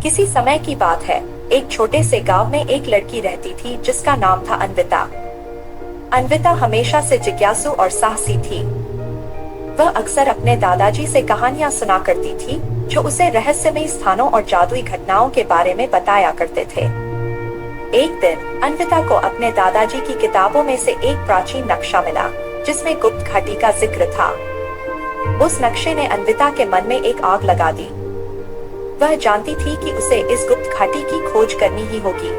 किसी समय की बात है। एक छोटे से गांव में एक लड़की रहती थी जिसका नाम था अन्विता। अन्विता हमेशा से जिज्ञासु और साहसी थी। वह अक्सर अपने दादाजी से कहानियां सुना करती थी जो उसे रहस्यमयी स्थानों और जादुई घटनाओं के बारे में बताया करते थे। एक दिन अन्विता को अपने दादाजी की किताबों में से एक प्राचीन नक्शा मिला जिसमें गुप्त घाटी का जिक्र था। उस नक्शे ने अन्विता के मन में एक आग लगा दी। वह जानती थी कि उसे इस गुप्त घाटी की खोज करनी ही होगी।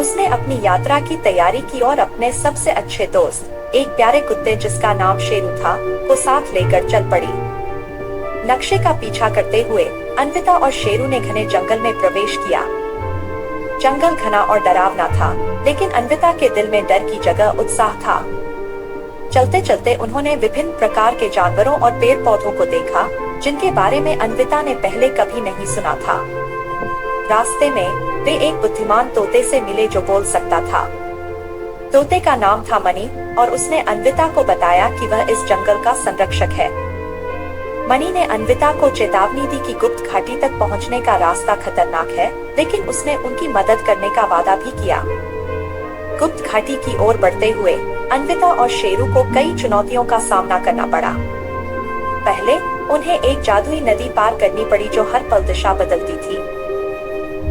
उसने अपनी यात्रा की तैयारी की और अपने सबसे अच्छे दोस्त, एक प्यारे कुत्ते जिसका नाम शेरू था, को साथ लेकर चल पड़ी। नक्शे का पीछा करते हुए अन्विता और शेरू ने घने जंगल में प्रवेश किया। जंगल घना और डरावना था, लेकिन अन्विता के दिल में डर की जगह उत्साह था। चलते चलते उन्होंने विभिन्न प्रकार के जानवरों और पेड़ पौधों को देखा जिनके बारे में अन्विता ने पहले कभी नहीं सुना था। रास्ते में वे एक बुद्धिमान तोते से मिले जो बोल सकता था। तोते का नाम था मनी और उसने अन्विता को बताया कि वह इस जंगल का संरक्षक है। मनी ने अन्विता को चेतावनी दी कि गुप्त घाटी तक पहुंचने का रास्ता खतरनाक है, लेकिन उसने उनकी मदद करने का वादा भी किया। गुप्त घाटी की ओर बढ़ते हुए अन्विता और शेरू को कई चुनौतियों का सामना करना पड़ा। पहले उन्हें एक जादुई नदी पार करनी पड़ी जो हर पल दिशा बदलती थी।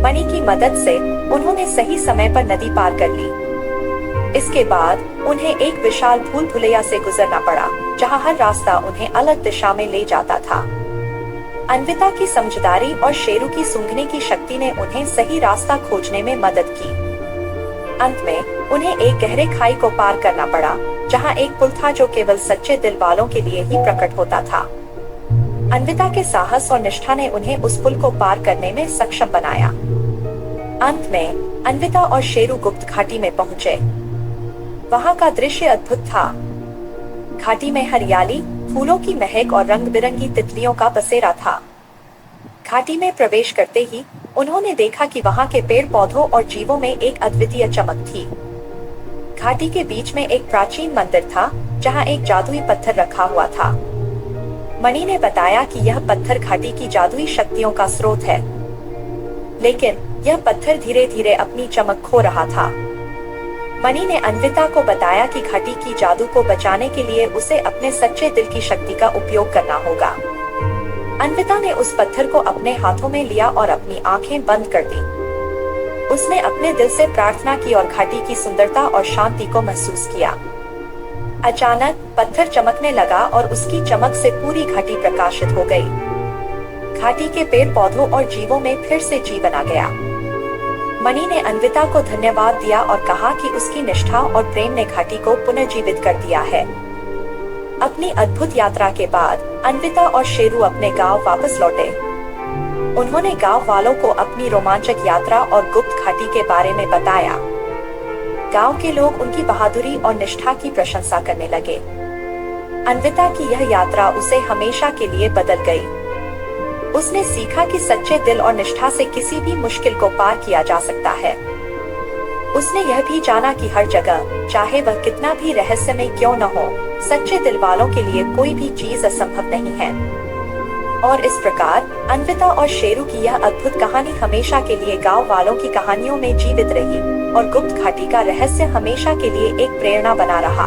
मनी की मदद से उन्होंने सही समय पर नदी पार कर ली। इसके बाद उन्हें एक विशाल भूल भुलैया से गुजरना पड़ा जहां हर रास्ता उन्हें अलग दिशा में ले जाता था। अन्विता की समझदारी और शेरू की सूंघने की शक्ति ने उन्हें सही रास्ता खोजने में मदद की। अंत में उन्हें एक गहरे खाई को पार करना पड़ा जहां एक पुल था जो केवल सच्चे दिल वालों के लिए ही प्रकट होता था। अन्विता के साहस और निष्ठा ने उन्हें उस पुल को पार करने में सक्षम बनाया। अंत में अन्विता और शेरू गुप्त घाटी में पहुंचे। वहां का दृश्य अद्भुत था। घाटी में हरियाली, फूलों की महक और रंग बिरंगी तितलियों का बसेरा था। घाटी में प्रवेश करते ही उन्होंने देखा कि वहां के पेड़ पौधों और जीवों में एक अद्वितीय चमक थी। घाटी के बीच में एक प्राचीन मंदिर था जहां एक जादुई पत्थर रखा हुआ था। मणि ने बताया कि यह पत्थर घाटी की जादुई शक्तियों का स्रोत है, लेकिन यह पत्थर धीरे धीरे अपनी चमक खो रहा था। मणि ने अन्विता को बताया कि घाटी की जादू को बचाने के लिए उसे अपने सच्चे दिल की शक्ति का उपयोग करना होगा। अन्विता ने उस पत्थर को अपने हाथों में लिया और अपनी आंखें बंद कर दी। उसने अपने दिल से प्रार्थना की और घाटी की सुंदरता और शांति को महसूस किया। अचानक पत्थर चमकने लगा और उसकी चमक से पूरी घाटी प्रकाशित हो गई। घाटी के पेड़ पौधों और जीवों में फिर से जीवन आ गया। मणि ने अन्विता को धन्यवाद दिया और कहा कि उसकी निष्ठा और प्रेम ने घाटी को पुनर्जीवित कर दिया है। अपनी अद्भुत यात्रा के बाद अन्विता और शेरू अपने गांव वापस लौटे। उन्होंने गांव वालों को अपनी रोमांचक यात्रा और गुप्त घाटी के बारे में बताया। गांव के लोग उनकी बहादुरी और निष्ठा की प्रशंसा करने लगे। अन्विता की यह यात्रा उसे हमेशा के लिए बदल गई। उसने सीखा कि सच्चे दिल और निष्ठा से किसी भी मुश्किल को पार किया जा सकता है। उसने यह भी जाना कि हर जगह, चाहे वह कितना भी रहस्यमय क्यों न हो, सच्चे दिल वालों के लिए कोई भी चीज असंभव नहीं है। और इस प्रकार अन्विता और शेरू की यह अद्भुत कहानी हमेशा के लिए गांव वालों की कहानियों में जीवित रही और गुप्त घाटी का रहस्य हमेशा के लिए एक प्रेरणा बना रहा।